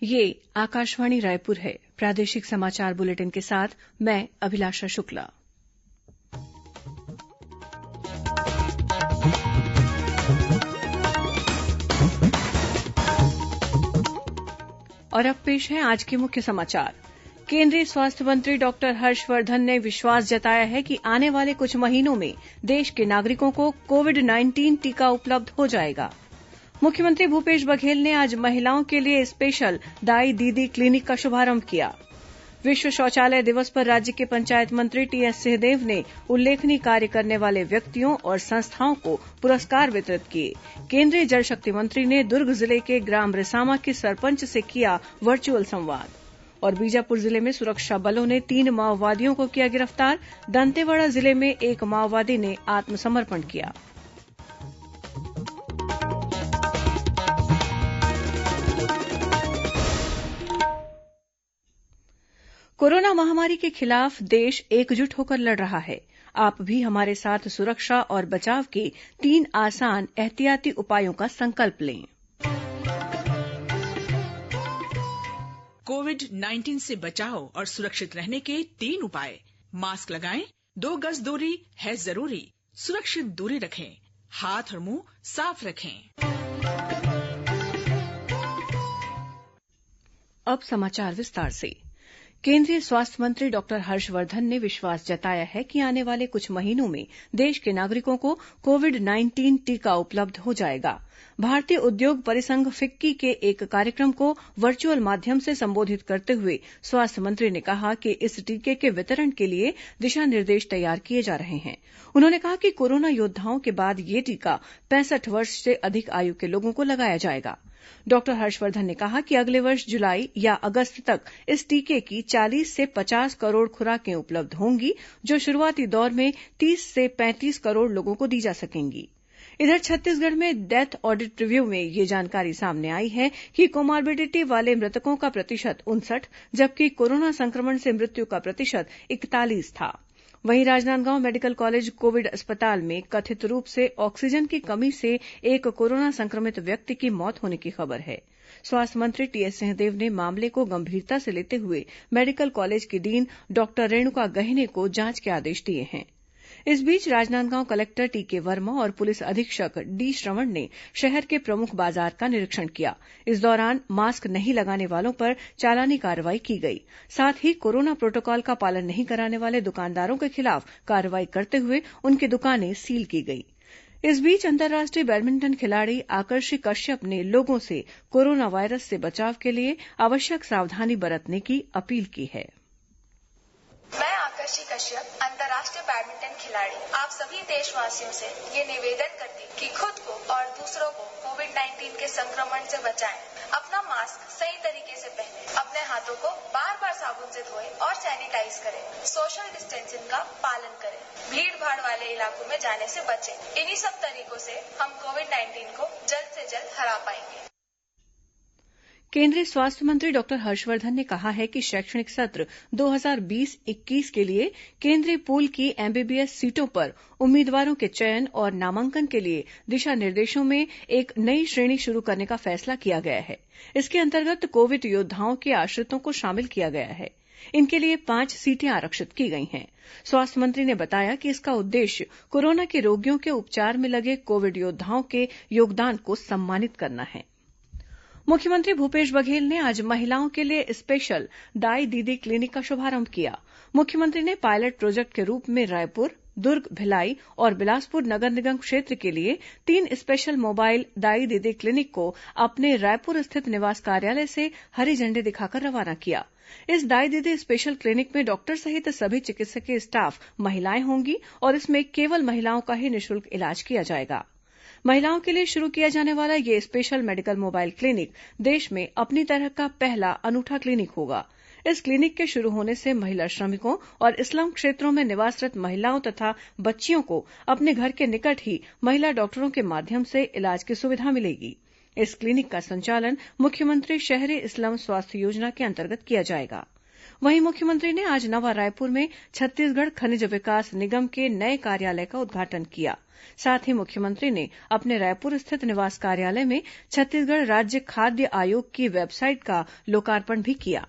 ये आकाशवाणी रायपुर है। प्रादेशिक समाचार बुलेटिन के साथ मैं अभिलाषा शुक्ला। और अब पेश है आज के मुख्य समाचार। केंद्रीय स्वास्थ्य मंत्री डॉक्टर हर्षवर्धन ने विश्वास जताया है कि आने वाले कुछ महीनों में देश के नागरिकों को कोविड-19 टीका उपलब्ध हो जाएगा। मुख्यमंत्री भूपेश बघेल ने आज महिलाओं के लिए स्पेशल दाई दीदी क्लिनिक का शुभारंभ किया। विश्व शौचालय दिवस पर राज्य के पंचायत मंत्री टीएस सिंहदेव ने उल्लेखनीय कार्य करने वाले व्यक्तियों और संस्थाओं को पुरस्कार वितरित किए। केंद्रीय जल शक्ति मंत्री ने दुर्ग जिले के ग्राम रिसामा की सरपंच से किया वर्चुअल संवाद। और बीजापुर जिले में सुरक्षा बलों ने 3 माओवादियों को किया गिरफ्तार। दंतेवाड़ा जिले में एक माओवादी ने आत्मसमर्पण किया। कोरोना महामारी के खिलाफ देश एकजुट होकर लड़ रहा है। आप भी हमारे साथ सुरक्षा और बचाव के 3 आसान एहतियाती उपायों का संकल्प लें। कोविड-19 से बचाव और सुरक्षित रहने के 3 उपाय। मास्क लगाएं, 2 गज दूरी है जरूरी, सुरक्षित दूरी रखें, हाथ और मुंह साफ रखें। अब समाचार विस्तार से। केंद्रीय स्वास्थ्य मंत्री डॉक्टर हर्षवर्धन ने विश्वास जताया है कि आने वाले कुछ महीनों में देश के नागरिकों को कोविड-19 टीका उपलब्ध हो जाएगा। भारतीय उद्योग परिसंघ फिक्की के एक कार्यक्रम को वर्चुअल माध्यम से संबोधित करते हुए स्वास्थ्य मंत्री ने कहा कि इस टीके के वितरण के लिए दिशा निर्देश तैयार किए जा रहे हैं। उन्होंने कहा कि कोरोना योद्धाओं के बाद यह टीका 65 वर्ष से अधिक आयु के लोगों को लगाया जाएगा। डॉक्टर हर्षवर्धन ने कहा कि अगले वर्ष जुलाई या अगस्त तक इस टीके की 40 से 50 करोड़ खुराकें उपलब्ध होंगी, जो शुरुआती दौर में 30 से 35 करोड़ लोगों को दी जा सकेंगी। इधर छत्तीसगढ़ में डेथ ऑडिट रिव्यू में यह जानकारी सामने आई है कि कोमार्बिडिटी वाले मृतकों का प्रतिशत 59, जबकि कोरोना संक्रमण से मृत्यु का प्रतिशत 41 था। वहीं राजनांदगांव मेडिकल कॉलेज कोविड अस्पताल में कथित रूप से ऑक्सीजन की कमी से एक कोरोना संक्रमित व्यक्ति की मौत होने की खबर है। स्वास्थ्य मंत्री टीएस सिंहदेव ने मामले को गंभीरता से लेते हुए मेडिकल कॉलेज की डीन डॉक्टर रेणुका गहने को जांच के आदेश दिए हैं। इस बीच राजनांदगांव कलेक्टर टीके वर्मा और पुलिस अधीक्षक डी श्रवण ने शहर के प्रमुख बाजार का निरीक्षण किया। इस दौरान मास्क नहीं लगाने वालों पर चालानी कार्रवाई की गई। साथ ही कोरोना प्रोटोकॉल का पालन नहीं कराने वाले दुकानदारों के खिलाफ कार्रवाई करते हुए उनकी दुकानें सील की गई। इस बीच अंतर्राष्ट्रीय बैडमिंटन खिलाड़ी आकर्षि कश्यप ने लोगों से कोरोना वायरस से बचाव के लिए आवश्यक सावधानी बरतने की अपील की है। मैं आकर्षि कश्यप, अंतर्राष्ट्रीय बैडमिंटन खिलाड़ी, आप सभी देशवासियों से ये निवेदन करती हूँ कि खुद को और दूसरों को कोविड-19 के संक्रमण से बचाएं। अपना मास्क सही तरीके से पहनें, अपने हाथों को बार-बार साबुन से धोएं और सैनिटाइज करें। सोशल डिस्टेंसिंग का पालन करें। भीड़ भाड़ वाले इलाकों में जाने से बचें। इन्हीं सब तरीकों से हम कोविड-19 को जल्द से जल्द हरा पाएंगे। केंद्रीय स्वास्थ्य मंत्री डॉक्टर हर्षवर्धन ने कहा है कि शैक्षणिक सत्र 2020-21 के लिए केंद्रीय पूल की एमबीबीएस सीटों पर उम्मीदवारों के चयन और नामांकन के लिए दिशा निर्देशों में एक नई श्रेणी शुरू करने का फैसला किया गया है। इसके अंतर्गत कोविड योद्धाओं के आश्रितों को शामिल किया गया है। इनके लिए 5 सीटें आरक्षित की गई हैं। स्वास्थ्य मंत्री ने बताया कि इसका उद्देश्य कोरोना के रोगियों के उपचार में लगे कोविड योद्धाओं के योगदान को सम्मानित करना है। मुख्यमंत्री भूपेश बघेल ने आज महिलाओं के लिए स्पेशल दाई दीदी क्लिनिक का शुभारंभ किया। मुख्यमंत्री ने पायलट प्रोजेक्ट के रूप में रायपुर, दुर्ग, भिलाई और बिलासपुर नगर निगम क्षेत्र के लिए 3 स्पेशल मोबाइल दाई दीदी क्लिनिक को अपने रायपुर स्थित निवास कार्यालय से हरी झंडी दिखाकर रवाना किया। इस दाई दीदी स्पेशल क्लिनिक में डॉक्टर सहित सभी चिकित्सकीय स्टाफ महिलाएं होंगी और इसमें केवल महिलाओं का ही निःशुल्क इलाज किया जाएगा। महिलाओं के लिए शुरू किया जाने वाला यह स्पेशल मेडिकल मोबाइल क्लिनिक देश में अपनी तरह का पहला अनूठा क्लिनिक होगा। इस क्लिनिक के शुरू होने से महिला श्रमिकों और स्लम क्षेत्रों में निवासरत महिलाओं तथा बच्चियों को अपने घर के निकट ही महिला डॉक्टरों के माध्यम से इलाज की सुविधा मिलेगी। इस क्लिनिक का संचालन मुख्यमंत्री शहरी स्लम स्वास्थ्य योजना के अंतर्गत किया जाएगा। वहीं मुख्यमंत्री ने आज नवा रायपुर में छत्तीसगढ़ खनिज विकास निगम के नए कार्यालय का उद्घाटन किया। साथ ही मुख्यमंत्री ने अपने रायपुर स्थित निवास कार्यालय में छत्तीसगढ़ राज्य खाद्य आयोग की वेबसाइट का लोकार्पण भी किया।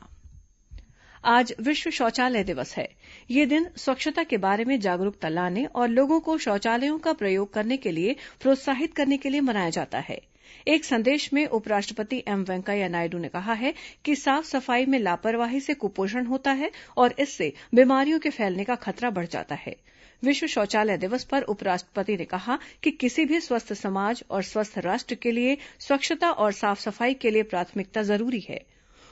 आज विश्व शौचालय दिवस है। यह दिन स्वच्छता के बारे में जागरूकता लाने और लोगों को शौचालयों का प्रयोग करने के लिए प्रोत्साहित करने के लिए मनाया जाता है। एक संदेश में उपराष्ट्रपति एम वेंकैया नायडू ने कहा है कि साफ सफाई में लापरवाही से कुपोषण होता है और इससे बीमारियों के फैलने का खतरा बढ़ जाता है। विश्व शौचालय दिवस पर उपराष्ट्रपति ने कहा कि किसी भी स्वस्थ समाज और स्वस्थ राष्ट्र के लिए स्वच्छता और साफ सफाई के लिए प्राथमिकता जरूरी है।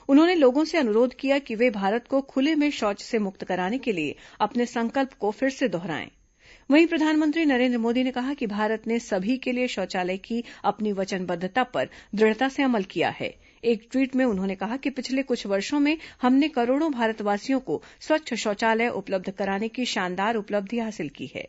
उन्होंने लोगों से अनुरोध किया कि वे भारत को खुले में शौच से मुक्त कराने के लिए अपने संकल्प को फिर से दोहराएं। वहीं प्रधानमंत्री नरेन्द्र मोदी ने कहा कि भारत ने सभी के लिए शौचालय की अपनी वचनबद्धता पर दृढ़ता से अमल किया है। एक ट्वीट में उन्होंने कहा कि पिछले कुछ वर्षों में हमने करोड़ों भारतवासियों को स्वच्छ शौचालय उपलब्ध कराने की शानदार उपलब्धि हासिल की है।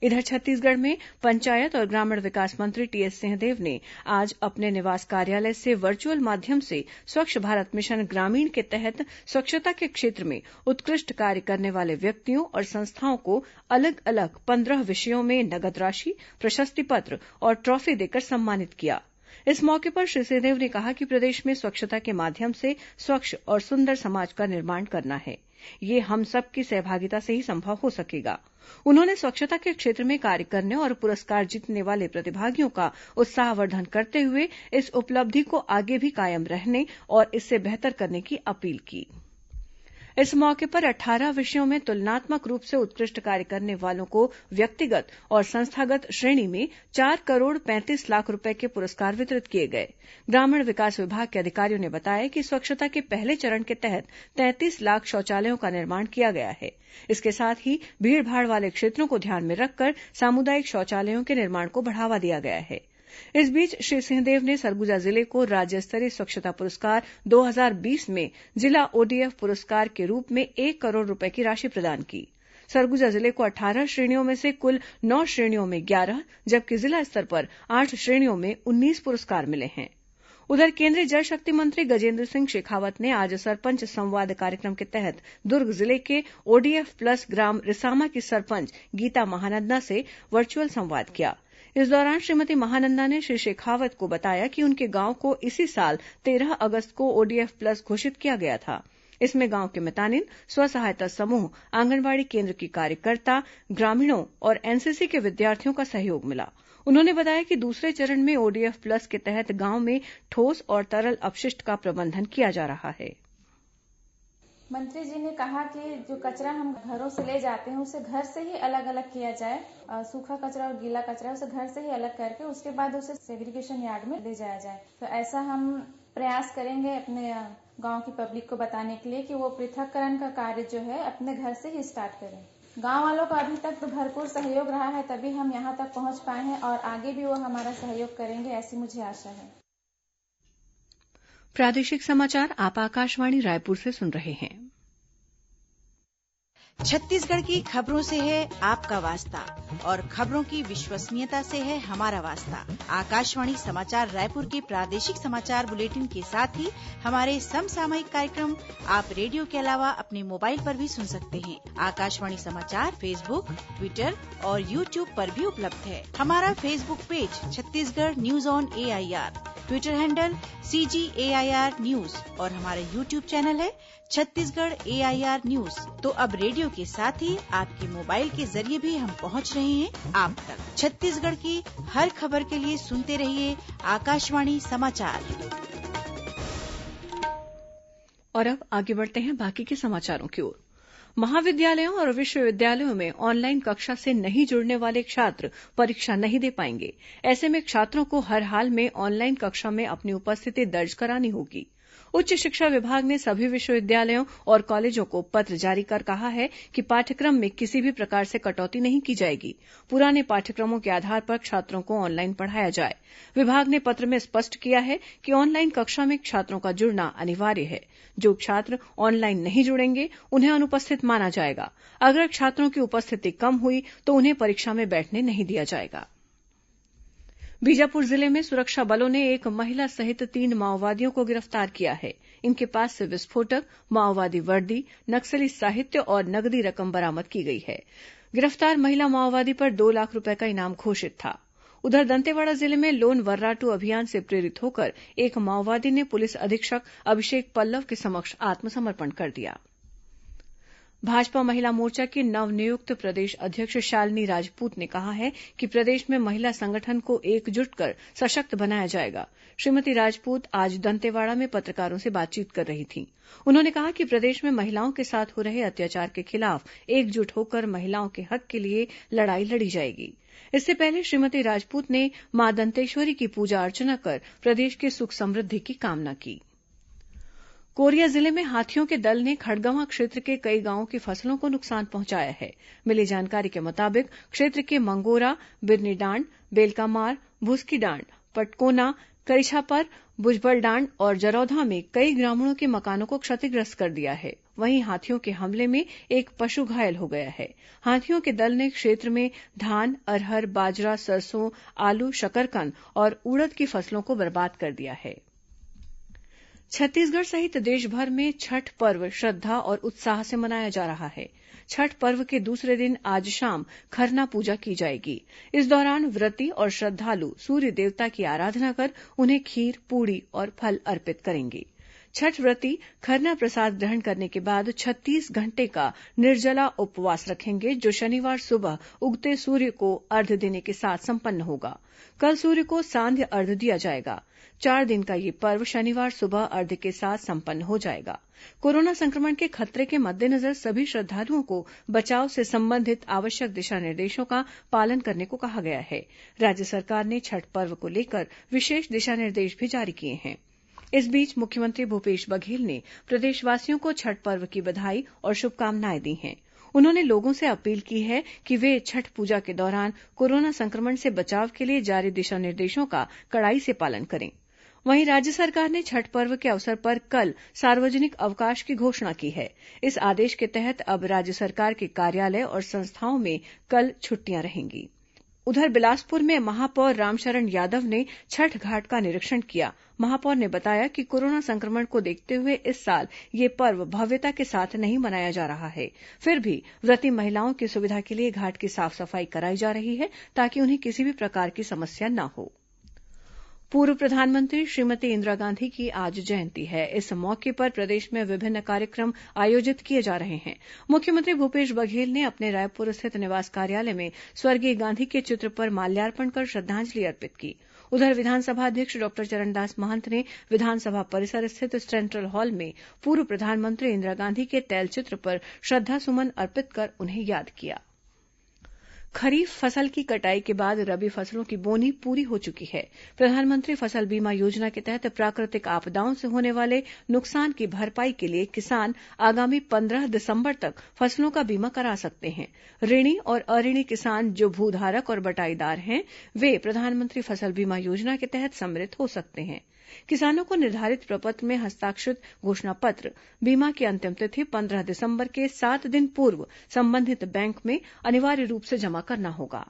इधर छत्तीसगढ़ में पंचायत और ग्रामीण विकास मंत्री टीएस सिंहदेव ने आज अपने निवास कार्यालय से वर्चुअल माध्यम से स्वच्छ भारत मिशन ग्रामीण के तहत स्वच्छता के क्षेत्र में उत्कृष्ट कार्य करने वाले व्यक्तियों और संस्थाओं को अलग अलग 15 विषयों में नगद राशि, प्रशस्ति पत्र और ट्रॉफी देकर सम्मानित किया। इस मौके पर श्री सिंहदेव ने कहा कि प्रदेश में स्वच्छता के माध्यम से स्वच्छ और सुंदर समाज का निर्माण करना है। ये हम सब की सहभागिता से ही संभव हो सकेगा। उन्होंने स्वच्छता के क्षेत्र में कार्य करने और पुरस्कार जीतने वाले प्रतिभागियों का उत्साहवर्धन करते हुए इस उपलब्धि को आगे भी कायम रहने और इससे बेहतर करने की अपील की। इस मौके पर 18 विषयों में तुलनात्मक रूप से उत्कृष्ट कार्य करने वालों को व्यक्तिगत और संस्थागत श्रेणी में 4 करोड़ 35 लाख रूपये के पुरस्कार वितरित किए गए। ग्रामीण विकास विभाग के अधिकारियों ने बताया कि स्वच्छता के पहले चरण के तहत 33 लाख शौचालयों का निर्माण किया गया है। इसके साथ ही भीड़भाड़ वाले क्षेत्रों को ध्यान में रखकर सामुदायिक शौचालयों के निर्माण को बढ़ावा दिया गया है। इस बीच श्री सिंहदेव ने सरगुजा जिले को राज्य स्तरीय स्वच्छता पुरस्कार 2020 में जिला ओडीएफ पुरस्कार के रूप में 1 करोड़ रूपये की राशि प्रदान की। सरगुजा जिले को 18 श्रेणियों में से कुल 9 श्रेणियों में 11 जबकि जिला स्तर पर 8 श्रेणियों में 19 पुरस्कार मिले हैं। उधर केंद्रीय जल शक्ति मंत्री गजेन्द्र सिंह शेखावत ने आज सरपंच संवाद कार्यक्रम के तहत दुर्ग जिले के ओडीएफ प्लस ग्राम रिसामा की सरपंच गीता महानंदा से वर्चुअल संवाद किया। इस दौरान श्रीमती महानंदा ने श्री शेखावत को बताया कि उनके गांव को इसी साल 13 अगस्त को ओडीएफ प्लस घोषित किया गया था। इसमें गांव के मितानिन, स्व सहायता समूह, आंगनबाड़ी केंद्र की कार्यकर्ता, ग्रामीणों और एनसीसी के विद्यार्थियों का सहयोग मिला। उन्होंने बताया कि दूसरे चरण में ओडीएफ प्लस के तहत गांव में ठोस और तरल अपशिष्ट का प्रबंधन किया जा रहा है। मंत्री जी ने कहा कि जो कचरा हम घरों से ले जाते हैं उसे घर से ही अलग अलग किया जाए। सूखा कचरा और गीला कचरा उसे घर से ही अलग करके उसके बाद उसे सेग्रीगेशन यार्ड में ले जाया जाए। तो ऐसा हम प्रयास करेंगे अपने गांव की पब्लिक को बताने के लिए कि वो पृथक्करण का कार्य जो है अपने घर से ही स्टार्ट करें। गांव वालों का अभी तक तो भरपूर सहयोग रहा है, तभी हम यहाँ तक पहुँच पाए हैं और आगे भी वो हमारा सहयोग करेंगे, ऐसी मुझे आशा है। प्रादेशिक समाचार आप आकाशवाणी रायपुर से सुन रहे हैं। छत्तीसगढ़ की खबरों से है आपका वास्ता और खबरों की विश्वसनीयता से है हमारा वास्ता। आकाशवाणी समाचार रायपुर के प्रादेशिक समाचार बुलेटिन के साथ ही हमारे समसामयिक कार्यक्रम आप रेडियो के अलावा अपने मोबाइल पर भी सुन सकते हैं। आकाशवाणी समाचार फेसबुक, ट्विटर और यूट्यूब पर भी उपलब्ध है। हमारा Facebook page Chhattisgarh news on AIR, Twitter handle CGAIR news और हमारा यूट्यूब चैनल है छत्तीसगढ़ AIR न्यूज। तो अब रेडियो के साथ ही आपके मोबाइल के जरिए भी हम पहुंच रहे हैं आप तक। छत्तीसगढ़ की हर खबर के लिए सुनते रहिए आकाशवाणी समाचार। और अब आगे बढ़ते हैं बाकी के समाचारों की ओर। महाविद्यालयों और विश्वविद्यालयों में ऑनलाइन कक्षा से नहीं जुड़ने वाले छात्र परीक्षा नहीं दे पाएंगे। ऐसे में छात्रों को हर हाल में ऑनलाइन कक्षा में अपनी उपस्थिति दर्ज करानी होगी। उच्च शिक्षा विभाग ने सभी विश्वविद्यालयों और कॉलेजों को पत्र जारी कर कहा है कि पाठ्यक्रम में किसी भी प्रकार से कटौती नहीं की जाएगी। पुराने पाठ्यक्रमों के आधार पर छात्रों को ऑनलाइन पढ़ाया जाए। विभाग ने पत्र में स्पष्ट किया है कि ऑनलाइन कक्षा में छात्रों का जुड़ना अनिवार्य है। जो छात्र ऑनलाइन नहीं जुड़ेंगे उन्हें अनुपस्थित माना जाएगा। अगर छात्रों की उपस्थिति कम हुई तो उन्हें परीक्षा में बैठने नहीं दिया जाएगा। बीजापुर जिले में सुरक्षा बलों ने एक महिला सहित 3 माओवादियों को गिरफ्तार किया है। इनके पास से विस्फोटक, माओवादी वर्दी, नक्सली साहित्य और नगदी रकम बरामद की गई है। गिरफ्तार महिला माओवादी पर 2 लाख रूपये का इनाम घोषित था। उधर दंतेवाड़ा जिले में लोन वर्राटू अभियान से प्रेरित होकर एक माओवादी ने पुलिस अधीक्षक अभिषेक पल्लव के समक्ष आत्मसमर्पण कर दिया। भाजपा महिला मोर्चा की नवनियुक्त प्रदेश अध्यक्ष शालिनी राजपूत ने कहा है कि प्रदेश में महिला संगठन को एकजुट कर सशक्त बनाया जाएगा। श्रीमती राजपूत आज दंतेवाड़ा में पत्रकारों से बातचीत कर रही थीं। उन्होंने कहा कि प्रदेश में महिलाओं के साथ हो रहे अत्याचार के खिलाफ एकजुट होकर महिलाओं के हक के लिए लड़ाई लड़ी जाएगी। इससे पहले श्रीमती राजपूत ने मां दंतेश्वरी की पूजा अर्चना कर प्रदेश की सुख समृद्धि की कामना की। कोरिया जिले में हाथियों के दल ने खड़गवां क्षेत्र के कई गांवों की फसलों को नुकसान पहुंचाया है। मिली जानकारी के मुताबिक क्षेत्र के मंगोरा, बिरनीडांड, बेलकामार, भुसकीडांड, पटकोना, करिछापर, भुजबलडांड और जरौधा में कई ग्रामीणों के मकानों को क्षतिग्रस्त कर दिया है। वहीं हाथियों के हमले में एक पशु घायल हो गया है। हाथियों के दल ने क्षेत्र में धान, अरहर, बाजरा, सरसों, आलू, शकरकंद और उड़द की फसलों को बर्बाद कर दिया है। छत्तीसगढ़ सहित देशभर में छठ पर्व श्रद्धा और उत्साह से मनाया जा रहा है। छठ पर्व के दूसरे दिन आज शाम खरना पूजा की जाएगी। इस दौरान व्रती और श्रद्धालु सूर्य देवता की आराधना कर उन्हें खीर, पूड़ी और फल अर्पित करेंगे। छठ व्रती खरना प्रसाद ग्रहण करने के बाद 36 घंटे का निर्जला उपवास रखेंगे, जो शनिवार सुबह उगते सूर्य को अर्घ्य देने के साथ संपन्न होगा। कल सूर्य को सांध्य अर्घ्य दिया जाएगा। 4 दिन का यह पर्व शनिवार सुबह अर्घ्य के साथ संपन्न हो जाएगा। कोरोना संक्रमण के खतरे के मद्देनजर सभी श्रद्धालुओं को बचाव से संबंधित आवश्यक दिशा निर्देशों का पालन करने को कहा गया है। राज्य सरकार ने छठ पर्व को लेकर विशेष दिशा निर्देश भी जारी किए हैं। इस बीच मुख्यमंत्री भूपेश बघेल ने प्रदेशवासियों को छठ पर्व की बधाई और शुभकामनाएं दी हैं। उन्होंने लोगों से अपील की है कि वे छठ पूजा के दौरान कोरोना संक्रमण से बचाव के लिए जारी दिशा निर्देशों का कड़ाई से पालन करें। वहीं राज्य सरकार ने छठ पर्व के अवसर पर कल सार्वजनिक अवकाश की घोषणा की है। इस आदेश के तहत अब राज्य सरकार के कार्यालय और संस्थाओं में कल छुट्टियां रहेंगी। उधर बिलासपुर में महापौर रामशरण यादव ने छठ घाट का निरीक्षण किया। महापौर ने बताया कि कोरोना संक्रमण को देखते हुए इस साल यह पर्व भव्यता के साथ नहीं मनाया जा रहा है। फिर भी व्रती महिलाओं की सुविधा के लिए घाट की साफ सफाई कराई जा रही है ताकि उन्हें किसी भी प्रकार की समस्या न हो। पूर्व प्रधानमंत्री श्रीमती इंदिरा गांधी की आज जयंती है। इस मौके पर प्रदेश में विभिन्न कार्यक्रम आयोजित किए जा रहे हैं। मुख्यमंत्री भूपेश बघेल ने अपने रायपुर स्थित निवास कार्यालय में स्वर्गीय गांधी के चित्र पर माल्यार्पण कर श्रद्धांजलि अर्पित की। उधर विधानसभा अध्यक्ष डॉक्टर चरणदास महंत ने विधानसभा परिसर स्थित सेंट्रल हॉल में पूर्व प्रधानमंत्री इंदिरा गांधी के तैलचित्र पर श्रद्धासुमन अर्पित कर उन्हें याद किया। खरीफ फसल की कटाई के बाद रबी फसलों की बोनी पूरी हो चुकी है। प्रधानमंत्री फसल बीमा योजना के तहत प्राकृतिक आपदाओं से होने वाले नुकसान की भरपाई के लिए किसान आगामी 15 दिसंबर तक फसलों का बीमा करा सकते हैं। ऋणी और अऋणी किसान जो भूधारक और बटाईदार हैं, वे प्रधानमंत्री फसल बीमा योजना के तहत सम्मिलित हो सकते हैं। किसानों को निर्धारित प्रपत्र में हस्ताक्षरित घोषणा पत्र बीमा की अंतिम तिथि 15 दिसंबर के 7 दिन पूर्व संबंधित बैंक में अनिवार्य रूप से जमा करना होगा।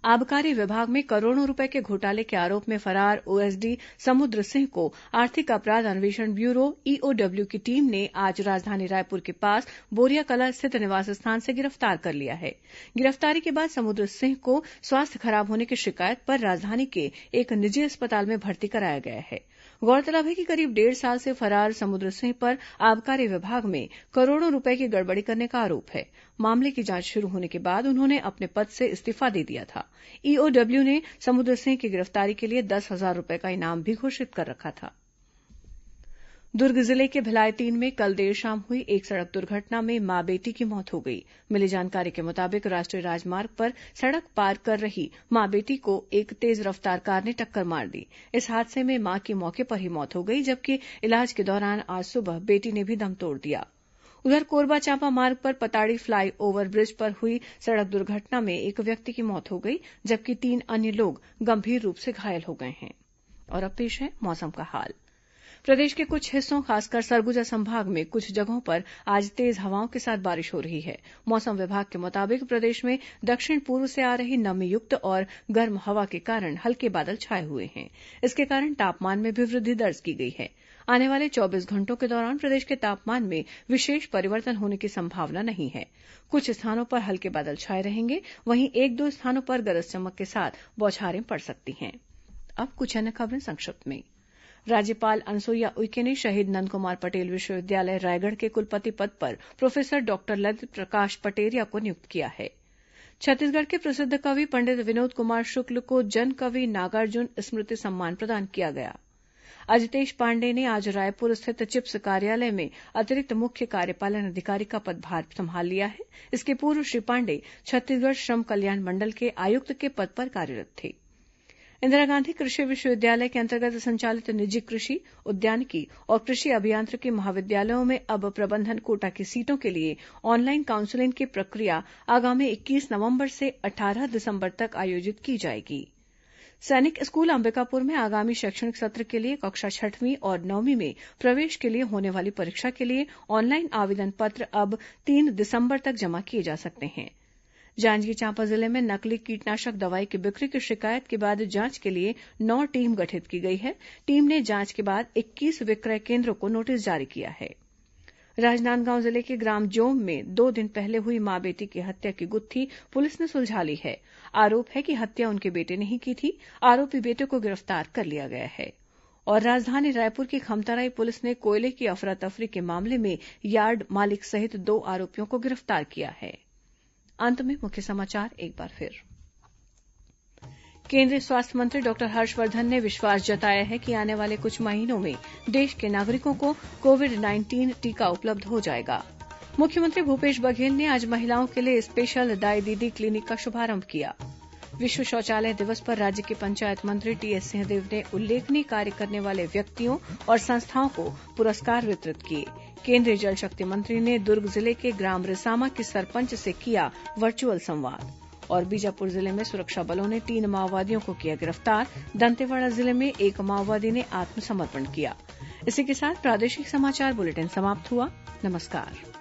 आबकारी विभाग में करोड़ों रुपए के घोटाले के आरोप में फरार ओएसडी समुद्र सिंह को आर्थिक अपराध अन्वेषण ब्यूरो ईओडब्ल्यू की टीम ने आज राजधानी रायपुर के पास बोरियाकला स्थित निवास स्थान से गिरफ्तार कर लिया है। गिरफ्तारी के बाद समुद्र सिंह को स्वास्थ्य खराब होने की शिकायत पर राजधानी के एक निजी अस्पताल में भर्ती कराया गया है। गौरतलब है कि करीब 1.5 साल से फरार समुद्र सिंह पर आबकारी विभाग में करोड़ों रुपए की गड़बड़ी करने का आरोप है। मामले की जांच शुरू होने के बाद उन्होंने अपने पद से इस्तीफा दे दिया था। ईओडब्ल्यू ने समुद्र सिंह की गिरफ्तारी के लिए 10,000 रुपए का इनाम भी घोषित कर रखा था। दुर्ग जिले के भिलाई 3 में कल देर शाम हुई एक सड़क दुर्घटना में मां बेटी की मौत हो गई। मिली जानकारी के मुताबिक राष्ट्रीय राजमार्ग पर सड़क पार कर रही मां बेटी को एक तेज रफ्तार कार ने टक्कर मार दी। इस हादसे में मां की मौके पर ही मौत हो गई, जबकि इलाज के दौरान आज सुबह बेटी ने भी दम तोड़ दिया। उधर कोरबा चांपा मार्ग पर पताड़ी फ्लाई ओवर ब्रिज पर हुई सड़क दुर्घटना में एक व्यक्ति की मौत हो गई, जबकि 3 अन्य लोग गंभीर रूप से घायल हो गए हैं। और अब पेश है मौसम का हाल। प्रदेश के कुछ हिस्सों खासकर सरगुजा संभाग में कुछ जगहों पर आज तेज हवाओं के साथ बारिश हो रही है। मौसम विभाग के मुताबिक प्रदेश में दक्षिण पूर्व से आ रही नमी युक्त और गर्म हवा के कारण हल्के बादल छाए हुए हैं। इसके कारण तापमान में भी वृद्धि दर्ज की गई है। आने वाले 24 घंटों के दौरान प्रदेश के तापमान में विशेष परिवर्तन होने की संभावना नहीं है। कुछ स्थानों पर हल्के बादल छाए रहेंगे, वहीं 1-2 स्थानों पर गरज चमक के साथ बौछारें पड़ सकती हैं। अब कुछ अन्य खबरें संक्षिप्त में। राज्यपाल अनुसुईया उइके ने शहीद नंदकुमार पटेल विश्वविद्यालय रायगढ़ के कुलपति पद पर प्रोफेसर डॉक्टर ललित प्रकाश पटेरिया को नियुक्त किया है। छत्तीसगढ़ के प्रसिद्ध कवि पंडित विनोद कुमार शुक्ल को जन कवि नागार्जुन स्मृति सम्मान प्रदान किया गया। अजितेश पांडेय ने आज रायपुर स्थित चिप्स कार्यालय में अतिरिक्त मुख्य कार्यपालन अधिकारी का पदभार संभाल लिया है। इसके पूर्व श्री पांडेय छत्तीसगढ़ श्रम कल्याण मंडल के आयुक्त के पद पर कार्यरत थे। इंदिरा गांधी कृषि विश्वविद्यालय के अंतर्गत संचालित निजी कृषि, उद्यानिकी और कृषि अभियांत्रिकी महाविद्यालयों में अब प्रबंधन कोटा की सीटों के लिए ऑनलाइन काउंसलिंग की प्रक्रिया आगामी 21 नवंबर से 18 दिसंबर तक आयोजित की जाएगी। सैनिक स्कूल अंबिकापुर में आगामी शैक्षणिक सत्र के लिए कक्षा 6वीं और 9वीं में प्रवेश के लिए होने वाली परीक्षा के लिए ऑनलाइन आवेदन पत्र अब 3 दिसंबर तक जमा किए जा सकते हैं। जांजगीर चांपा जिले में नकली कीटनाशक दवाई की बिक्री की शिकायत के बाद जांच के लिए 9 टीम गठित की गई है। टीम ने जांच के बाद 21 विक्रय केंद्रों को नोटिस जारी किया है। राजनांदगांव जिले के ग्राम जोम में 2 दिन पहले हुई मां बेटी की हत्या की गुत्थी पुलिस ने सुलझा ली है। आरोप है कि हत्या उनके बेटे ने ही की थी। आरोपी बेटे को गिरफ्तार कर लिया गया है। और राजधानी रायपुर की खमतराई पुलिस ने कोयले की अफरा तफरी के मामले में यार्ड मालिक सहित 2 आरोपियों को गिरफ्तार किया है। अंत में मुख्य समाचार एक बार फिर। केंद्रीय स्वास्थ्य मंत्री डॉक्टर हर्षवर्धन ने विश्वास जताया है कि आने वाले कुछ महीनों में देश के नागरिकों को कोविड-19 टीका उपलब्ध हो जाएगा। मुख्यमंत्री भूपेश बघेल ने आज महिलाओं के लिए स्पेशल दाई दीदी क्लिनिक का शुभारंभ किया। विश्व शौचालय दिवस पर राज्य के पंचायत मंत्री टीएस सिंहदेव ने उल्लेखनीय कार्य करने वाले व्यक्तियों और संस्थाओं को पुरस्कार वितरित किए। केंद्रीय जल शक्ति मंत्री ने दुर्ग जिले के ग्राम रिसामा की सरपंच से किया वर्चुअल संवाद। और बीजापुर जिले में सुरक्षा बलों ने 3 माओवादियों को किया गिरफ्तार। दंतेवाड़ा जिले में 1 माओवादी ने आत्मसमर्पण किया। इसी के साथ प्रादेशिक समाचार बुलेटिन समाप्त हुआ। नमस्कार।